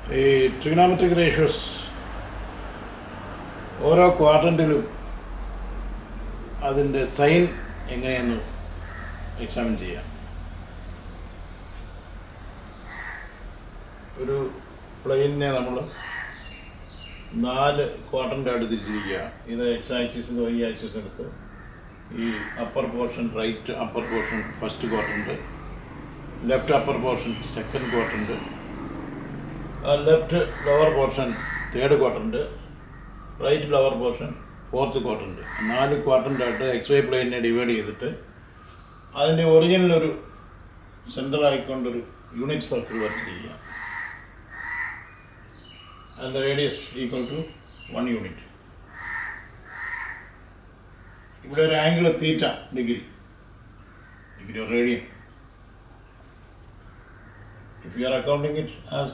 Trigonometric ratios ഓരോ ക്വാഡ്രൻറ്റിലും അതിൻ്റെ sign എങ്ങനെയെന്ന് എക്സാമിൻ ചെയ്യാം. ഒരു പ്ലെയിനിനെ നമ്മൾ 4 ക്വാഡ്രൻ്റായിട്ട് തിരിച്ചിരിക്കുക. ഇത് എക്സ് ആക്സിസ് വൈ ആക്സിസ് എടുത്ത് ഈ upper portion right upper portion first quadrant, left upper portion second quadrant, left lower portion third quadrant, right lower portion fourth quadrant. 4 ക്വാഡ്രൻ്റായിട്ട് എക്സ് വൈ പ്ലെയിനെ ഡിവൈഡ് ചെയ്തിട്ട് അതിൻ്റെ ഒറിജിനലൊരു സെൻറ്റർ ആയിക്കൊണ്ടൊരു യൂണിറ്റ് സർക്കിൾ വരച്ചിരിക്കുക. അതിൻ്റെ റേഡിയസ് ഈക്വൽ ടു 1 യൂണിറ്റ്. ഇവിടെ ഒരു angle theta degree of radian. If you are accounting it as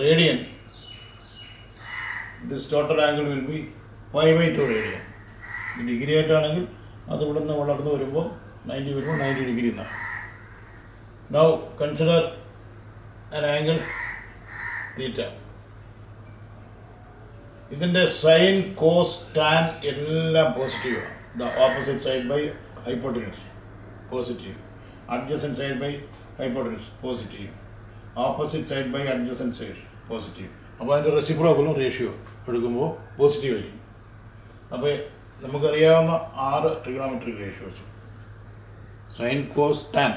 radian, this total angle will be pi/2 radian. ഈ ഡിഗ്രി ആയിട്ടാണെങ്കിൽ അത് ഇവിടെ നിന്ന് വളർന്ന് വരുമ്പോൾ 90 വരുമ്പോൾ 90 ഡിഗ്രി എന്നാണ്. Now consider an angle theta. ഇതിൻ്റെ സൈൻ കോസ് ടാൻ എല്ലാം പോസിറ്റീവാണ്. The opposite side by hypotenuse positive, adjacent side by hypotenuse positive, opposite side by adjacent side positive. അപ്പോൾ അതിൻ്റെ റെസിപ്രോക്കലും റേഷ്യോ എടുക്കുമ്പോൾ പോസിറ്റീവ് ആയിരിക്കും. അപ്പോൾ നമുക്കറിയാവുന്ന 6 trigonometric ratios, sine cos tan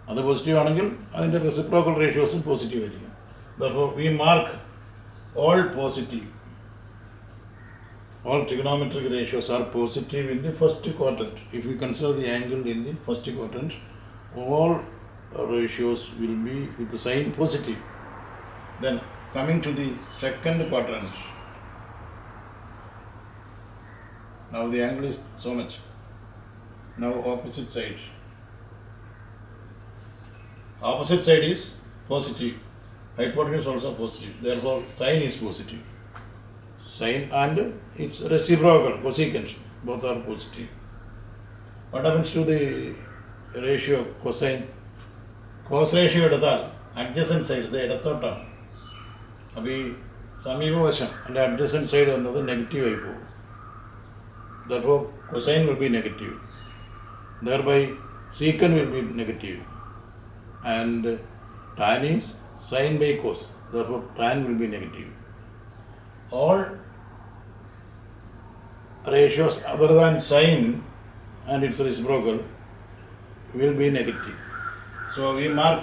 അത് പോസിറ്റീവ് ആണെങ്കിൽ അതിൻ്റെ റെസിപ്രോക്കൽ റേഷ്യോസും പോസിറ്റീവ് ആയിരിക്കും. Therefore we mark all positive. All trigonometric ratios are positive in the first quadrant. If we consider the angle in the first quadrant, all ratios will be with the sign positive. Then coming to the second quadrant, now the angle is so much. Now opposite side is positive, hypotenuse also positive, therefore sign is positive. Sign and its reciprocal cosecant both are positive. What happens to the ratio cosine? Cos ratio എടുത്താൽ adjacent side ഇത് ഇടത്തോട്ടാണ്. അപ്പോൾ ഈ സമീപവശം അതിൻ്റെ adjacent side എന്നത് നെഗറ്റീവായി പോകും. Therefore cosine will be negative. Thereby secant will be negative. And tan is sin by cos. Therefore tan will be negative. All ratios other than sin and its reciprocal will be negative. So we mark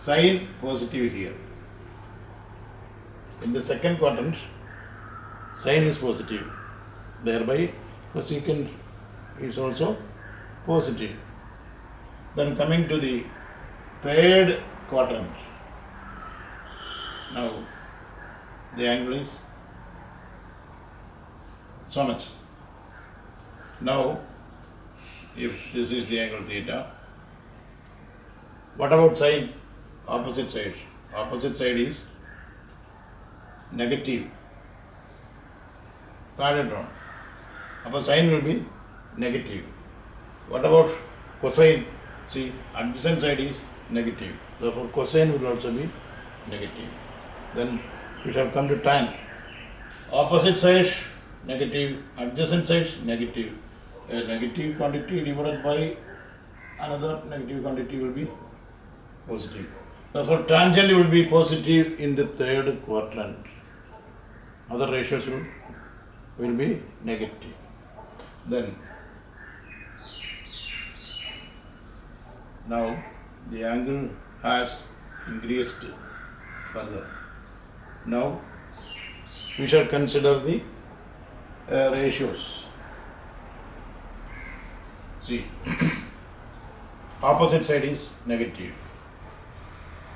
sin positive here. In the second quadrant, sin is positive. Thereby cosecant is also positive. Then coming to the third quadrant, now the angle is so much. Now if this is the angle theta, what about sine? Opposite side. Opposite side is negative. Third one. Upper sine will be negative. What about cosine? See, adjacent side is negative. Therefore cosine will also be negative. Then we shall come to tan. Opposite side negative, adjacent side negative. A negative quantity divided by another negative quantity will be positive. Therefore tangent will be positive in the third quadrant. Other ratios will be negative. Then now the angle has increased further. Now we shall consider the ratios. See, opposite side is negative,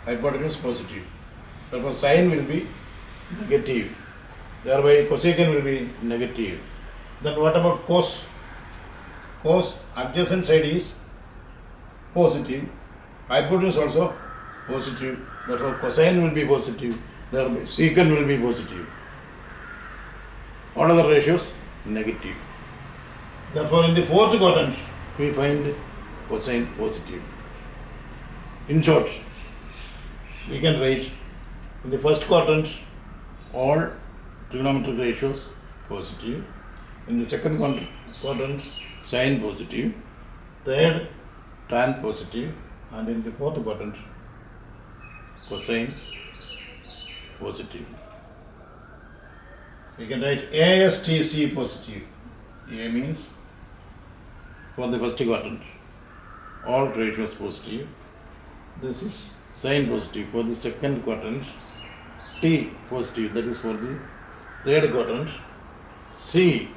hypotenuse positive. Therefore sine will be negative. Thereby cosecant will be negative. Then what about cos? Cos adjacent side is positive, hypotenuse also positive. Therefore cosine will be positive. Thereby secant will be positive. All other ratios negative. Therefore in the fourth quadrant we find cosine positive. In short, we can write In the first quadrant, all trigonometric ratios positive. In the second quadrant, sine positive. Third, tan positive. And in the fourth quadrant, cosine positive. We can write ASTC positive. A means for the first quadrant, all ratios positive. This is sine positive for the second quadrant, T positive, that is for the third quadrant, C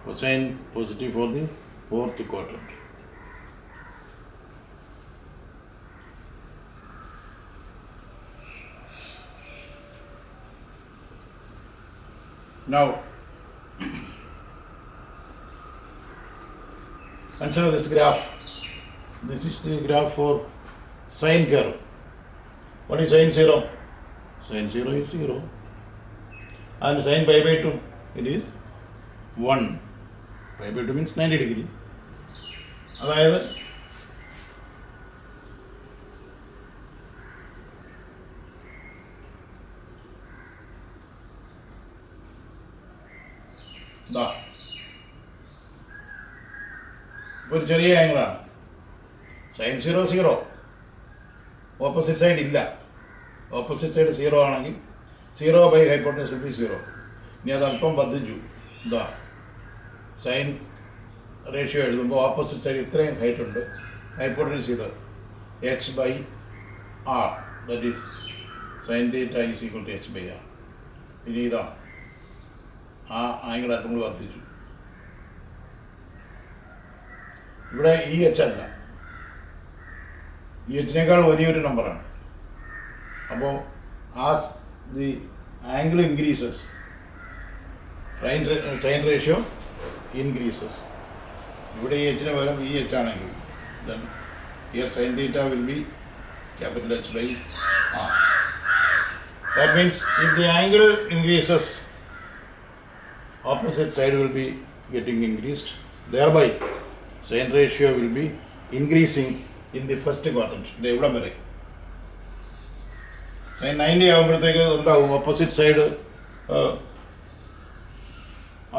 cosine positive for the fourth quadrant. Now, consider this graph. This is the graph for sine curve. What is sine 0? Sine 0 is 0. And sine pi by 2, it is 1. Pi by 2 means 90 degree. അതായത് ഒരു ചെറിയ ആംഗിളാണ്. Sign 0 0. Opposite side ഇല്ല. Opposite side 0 ആണെങ്കിൽ 0 by hypotenuse will be 0. ഇനി അത് അല്പം വർദ്ധിച്ചു. Sine ratio എഴുതുമ്പോൾ ഓപ്പോസിറ്റ് സൈഡ് ഇത്രയും ഹൈറ്റ് ഉണ്ട്. ഹൈപ്പോട്ടനസ് ഇത് H by R, that is sine theta is equal to H by R. ഇനി ആ ആംഗിൾ അല്പം കൂടി വർദ്ധിച്ചു. ഇവിടെ ഈ എച്ച് അല്ല, ഈ എച്ചിനേക്കാൾ വലിയൊരു നമ്പറാണ്. അപ്പോൾ as the angle increases, sine ratio increases. ഇവിടെ ഈ എച്ചിന് പകരം ഈ എച്ച് ആണെങ്കിൽ then here sine theta will be capital H by R. That means if the angle increases, opposite side will be getting increased, thereby sine ratio will be increasing in the first quadrant. ഇത് എവിടം വരെ sign 90 ആകുമ്പോഴത്തേക്ക് എന്താവും? Opposite side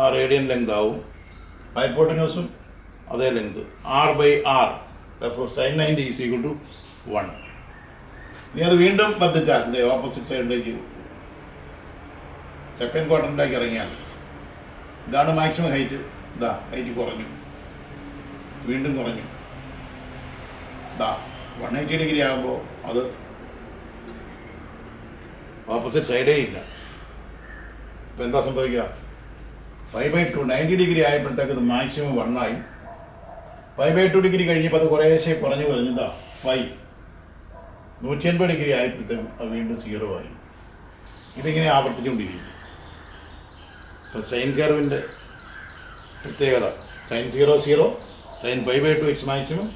ആ radian length ആവും, ഹൈപ്പോട്ടന്യൂസും അതേ length R by R. Sine 90 is equal to 1. ഇനി അത് വീണ്ടും വർദ്ധിച്ചാൽ ഓപ്പോസിറ്റ് സൈഡിലേക്ക് സെക്കൻഡ് ക്വാർട്ടറിലേക്ക് ഇറങ്ങിയാൽ ഇതാണ് മാക്സിമം ഹൈറ്റ്. ഹൈറ്റ് കുറഞ്ഞു, വീണ്ടും കുറഞ്ഞു. 180 ഡിഗ്രി ആകുമ്പോൾ അത് ഓപ്പോസിറ്റ് സൈഡേ ഇല്ല. ഇപ്പം എന്താ സംഭവിക്കുക? 5/2 90 ഡിഗ്രി ആയപ്പോഴത്തേക്ക് ഇത് മാക്സിമം 1 ആയി. 5/2 ഡിഗ്രി കഴിഞ്ഞപ്പോൾ അത് കുറേശ്ശെ കുറഞ്ഞു 5 180 ഡിഗ്രി ആയപ്പോഴത്തേക്കും അത് വീണ്ടും 0 ആയി. ഇതിങ്ങനെ ആവർത്തിച്ചുകൊണ്ടിരിക്കും. ഇപ്പം സൈൻ കർവിൻ്റെ പ്രത്യേകത sine 0 0, sine pi/2 it's maximum,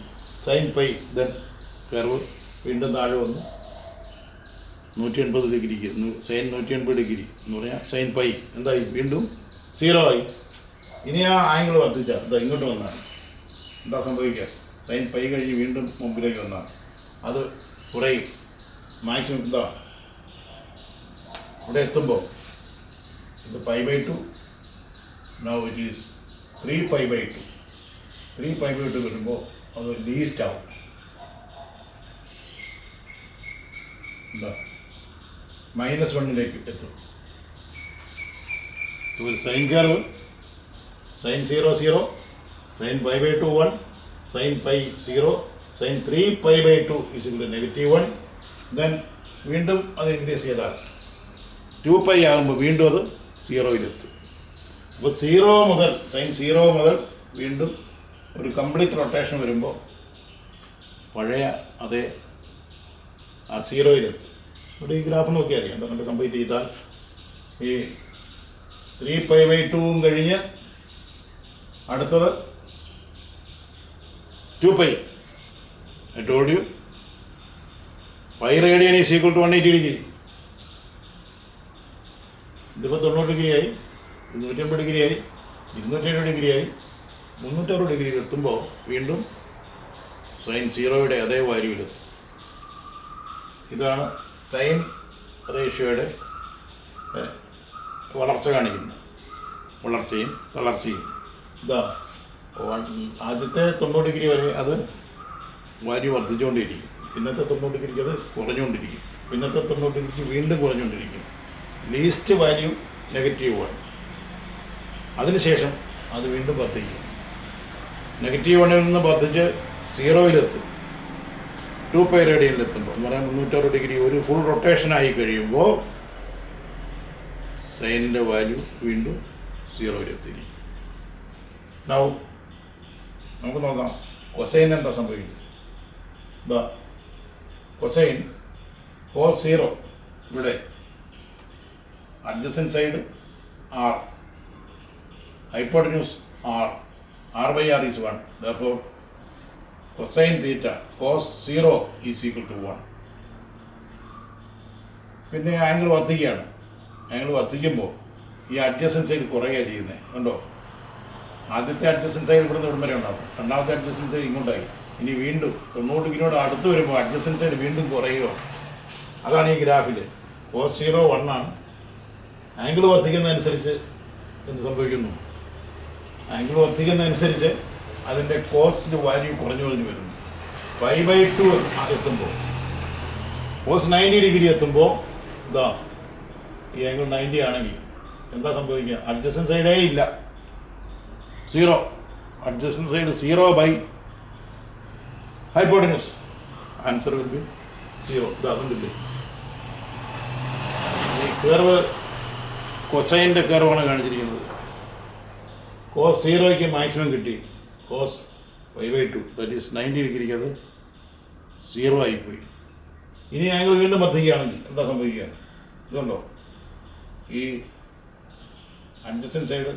sine pi then curve വീണ്ടും താഴെ വന്നു 180 ഡിഗ്രിക്ക്. സൈൻ 180 ഡിഗ്രി എന്ന് പറഞ്ഞാൽ സൈൻ പൈ എന്തായി? വീണ്ടും 0 ആയി. ഇനി ആ ആംഗിൾ വർദ്ധിച്ചാൽ ഇങ്ങോട്ട് വന്നാൽ എന്താ സംഭവിക്കുക? സൈൻ പൈ കഴിഞ്ഞ് വീണ്ടും മുമ്പിലേക്ക് വന്നാൽ അത് കുറയും. മാക്സിമം ഇവിടെ എത്തുമ്പോൾ ഇത് pi/2, now it is 3π/2. 3π/2 വരുമ്പോൾ അത് ലീസ്റ്റ് ആവും. -1 എത്തും. Sine curve sine 0 0, sine pi/2 1, sine pi 0, sine 3π/2 is equal to -1. Then വീണ്ടും അത് ഇൻക്രീസ് ചെയ്താൽ 2π ആകുമ്പോൾ വീണ്ടും അത് 0-ലെത്തും. അപ്പോൾ 0 മുതൽ സൈൻ 0 മുതൽ വീണ്ടും ഒരു കംപ്ലീറ്റ് റൊട്ടേഷൻ വരുമ്പോൾ പഴയ അതേ ആ 0-ലെത്തും. ഇവിടെ ഈ ഗ്രാഫ് നോക്കിയാൽ അറിയാം. അതുകൊണ്ട് കംപ്ലീറ്റ് ചെയ്താൽ ഈ 3π/2 കഴിഞ്ഞ് അടുത്തത് 2π. I told you pi radian is equal to 180 degree. ഇതിപ്പോൾ 90 ഡിഗ്രി ആയി, 280 ഡിഗ്രി ആയി, 270 ഡിഗ്രി ആയി, 360 ഡിഗ്രിയിൽ എത്തുമ്പോൾ വീണ്ടും സൈൻ 0-യുടെ അതേ വാല്യൂവിലെത്തും. ഇതാണ് സൈൻ റേഷ്യോയുടെ വളർച്ച കാണിക്കുന്നത്, വളർച്ചയും തളർച്ചയും. ഇതാ ആദ്യത്തെ 90 ഡിഗ്രി വരെ അത് വാല്യൂ വർദ്ധിച്ചുകൊണ്ടിരിക്കും, പിന്നത്തെ 90 ഡിഗ്രിക്ക് അത് കുറഞ്ഞുകൊണ്ടിരിക്കും, പിന്നത്തെ 90 ഡിഗ്രിക്ക് വീണ്ടും കുറഞ്ഞുകൊണ്ടിരിക്കും. Least value -1. അതിനുശേഷം അത് വീണ്ടും വർദ്ധിക്കും. -1 നിന്ന് വർദ്ധിച്ച് 0-ലെത്തും. 2π റേഡിയനിലെത്തുമ്പോൾ എന്ന് പറയാൻ 360 ഡിഗ്രി ഒരു ഫുൾ റൊട്ടേഷനായി കഴിയുമ്പോൾ സൈനിൻ്റെ വാല്യൂ വീണ്ടും 0-ലെത്തിയിരിക്കും. നമുക്ക് നോക്കാം കൊസൈൻ എന്താ സംഭവിക്കും. ഇതാ കൊസൈൻ cos 0 ഇവിടെ adjacent side r, hypotenuse r/r is 1. Therefore cosine theta cos 0 is equal to 1. പിന്നെ ആംഗിൾ വർദ്ധിക്കുകയാണ്. ആംഗിൾ വർദ്ധിക്കുമ്പോൾ ഈ അഡ്ജസൻറ്റ് സൈഡ് കുറയുകയാണ് ചെയ്യുന്നത്. കണ്ടോ, ആദ്യത്തെ അഡ്ജസൻറ്റ് സൈഡ് ഇവിടുന്ന് ഇവിടം വരെ ഉണ്ടാകും, രണ്ടാമത്തെ അഡ്ജസൻറ്റ് സൈഡ് ഇങ്ങോട്ടായി. ഇനി വീണ്ടും 90 ഡിഗ്രിയോട് അടുത്ത് വരുമ്പോൾ അഡ്ജസൻറ്റ് സൈഡ് വീണ്ടും കുറയുകയാണ്. അതാണ് ഈ ഗ്രാഫിൽ cos 0 1 ആണ്. ആംഗിൾ വർദ്ധിക്കുന്നതനുസരിച്ച് എന്ത് സംഭവിക്കുന്നു? ആംഗിൾ വർദ്ധിക്കുന്നതനുസരിച്ച് അതിൻ്റെ കോസ്റ്റ് വാല്യൂ കുറഞ്ഞു വരുന്നു. 5/2 എത്തുമ്പോൾ cos 90 ഡിഗ്രി എത്തുമ്പോൾ ഇതാ ഈ ആംഗിൾ 90 ആണെങ്കിൽ എന്താ സംഭവിക്കുക? അഡ്ജസൻറ്റ് സൈഡേ ഇല്ല, 0. Adjacent side 0 hypotenuse. Answer will be 0. ഇതാകുന്നില്ലേ ഈ കർവ്? കൊസൈൻ്റെ കർവാണ് കാണിച്ചിരിക്കുന്നത്. cos 0ക്ക് മാക്സിമം കിട്ടി, cos 5/2 ദാറ്റ് ഈസ് 90 ഡിഗ്രിക്ക് അത് 0 ആയിപ്പോയി. ഇനി ആംഗിൾ വീണ്ടും വർദ്ധിക്കുകയാണെങ്കിൽ എന്താ സംഭവിക്കുക? ഇതുണ്ടോ, ഈ അഡ്ജസൻറ്റ് സൈഡ്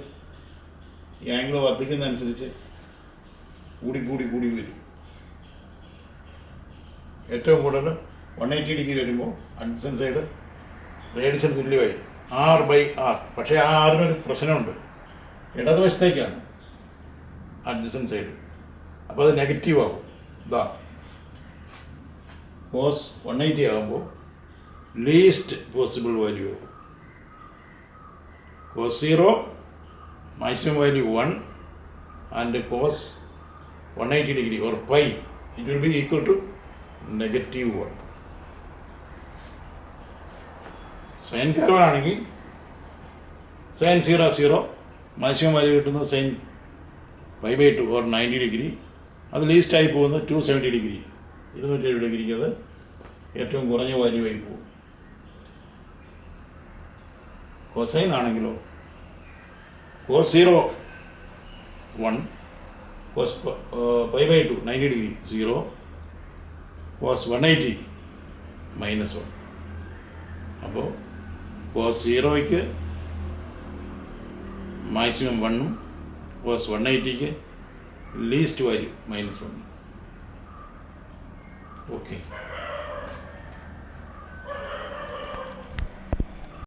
ഈ ആംഗിൾ വർദ്ധിക്കുന്നതനുസരിച്ച് കൂടി വരും. ഏറ്റവും കൂടുതൽ 180 ഡിഗ്രി വരുമ്പോൾ അഡ്ജസൻറ്റ് സൈഡ് റേഡിയസിന് തുല്യമായി r/r. പക്ഷേ ആ ആറിനൊരു പ്രശ്നമുണ്ട്, ഇടതുവശത്തേക്കാണ് അഡ്ജസൻറ്റ് സൈഡ്. അപ്പോൾ അത് നെഗറ്റീവ് ആകും. ഇതാ cos 180 ആകുമ്പോൾ ലീസ്റ്റ് പോസിബിൾ വാല്യൂ ആകും. cos 0 maximum value 1 and cos 180 degree or pi, it will be equal to -1. Sine കർവാണെങ്കിൽ sin 0 മാക്സിമം വാല്യൂ കിട്ടുന്നത് sin 5/2 or 90 ഡിഗ്രി. അത് ലീസ്റ്റായി പോകുന്നത് 270 ഡിഗ്രി, 270 ഡിഗ്രിക്ക് അത് ഏറ്റവും കുറഞ്ഞ വാല്യൂ ആയി പോകും. കൊസൈൻ ആണെങ്കിലോ cos 0 1, cos π/2 90 ഡിഗ്രി 0, cos 180 -1. അപ്പോൾ cos 0ക്ക് മാക്സിമം 1ഉം cos 180ക്ക് ലീസ്റ്റ് വാല്യൂ -1. ഓക്കെ.